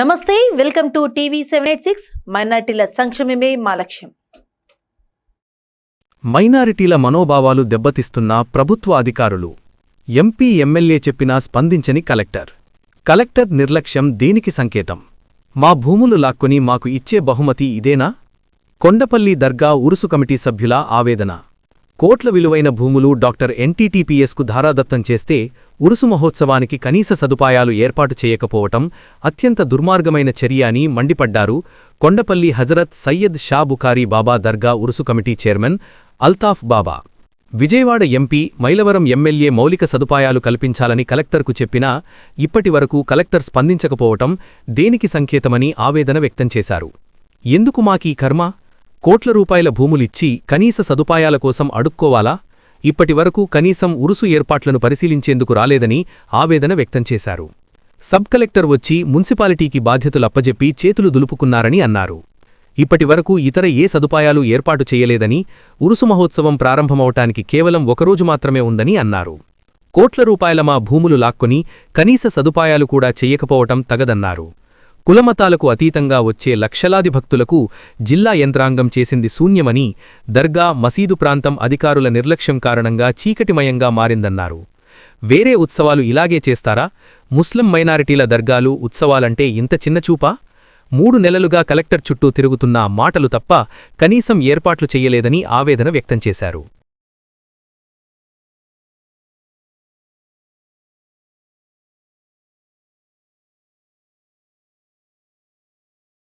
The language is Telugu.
నమస్తే వెల్కమ్ టు టీవీ 786 మైనారిటీల సంక్షేమమే మా లక్ష్యం. మైనారిటీల మనోభావాలు దెబ్బతీస్తున్న ప్రభుత్వ అధికారులు. ఎంపీ ఎమ్మెల్యే చెప్పినా స్పందించని కలెక్టర్ నిర్లక్ష్యం దేనికి సంకేతం? మా భూములు లాక్కొని మాకు ఇచ్చే బహుమతి ఇదేనా? కొండపల్లి దర్గా ఉరుసు కమిటీ సభ్యుల ఆవేదన. కోట్ల విలువైన భూములు డాక్టర్ ఎన్టీటీపీఎస్కు ధారాదత్తం చేస్తే ఉరుసు మహోత్సవానికి కనీస సదుపాయాలు ఏర్పాటు చేయకపోవటం అత్యంత దుర్మార్గమైన చర్య అని మండిపడ్డారు కొండపల్లి హజరత్ సయ్యద్ షా బుఖారీ బాబా దర్గా ఉరుసు కమిటీ చైర్మన్ అల్తాఫ్ బాబా. విజయవాడ ఎంపీ, మైలవరం ఎమ్మెల్యే మౌలిక సదుపాయాలు కల్పించాలని కలెక్టర్కు చెప్పినా ఇప్పటివరకు కలెక్టర్ స్పందించకపోవటం దేనికి సంకేతమని ఆవేదన వ్యక్తం చేశారు. ఎందుకు మాకీ కర్మ? కోట్ల రూపాయల భూములిచ్చి కనీస సదుపాయాల కోసం అడుక్కోవాలా? ఇప్పటివరకు కనీసం ఉరుసు ఏర్పాట్లను పరిశీలించేందుకు రాలేదని ఆవేదన వ్యక్తం చేశారు. సబ్ కలెక్టర్ వచ్చి మున్సిపాలిటీకి బాధ్యతలప్పజెప్పి చేతులు దులుపుకున్నారని అన్నారు. ఇప్పటివరకు ఇతర ఏ సదుపాయాలు ఏర్పాటు చేయలేదని, ఉరుసు మహోత్సవం ప్రారంభమవటానికి కేవలం ఒకరోజు మాత్రమే ఉందని అన్నారు. కోట్ల రూపాయల మా భూములు లాక్కొని కనీస సదుపాయాలు కూడా చెయ్యకపోవటం తగదన్నారు. కులమతాలకు అతీతంగా వచ్చే లక్షలాది భక్తులకు జిల్లా యంత్రాంగం చేసింది శూన్యమని, దర్గా, మసీదు ప్రాంతం అధికారుల నిర్లక్ష్యం కారణంగా చీకటిమయంగా మారిందన్నారు. వేరే ఉత్సవాలు ఇలాగే చేస్తారా? ముస్లిం మైనారిటీల దర్గాలు, ఉత్సవాలంటే ఇంత చిన్నచూపా? 3 నెలలుగా కలెక్టర్ చుట్టూ తిరుగుతున్న మాటలు తప్ప కనీసం ఏర్పాట్లు చెయ్యలేదని ఆవేదన వ్యక్తం చేశారు.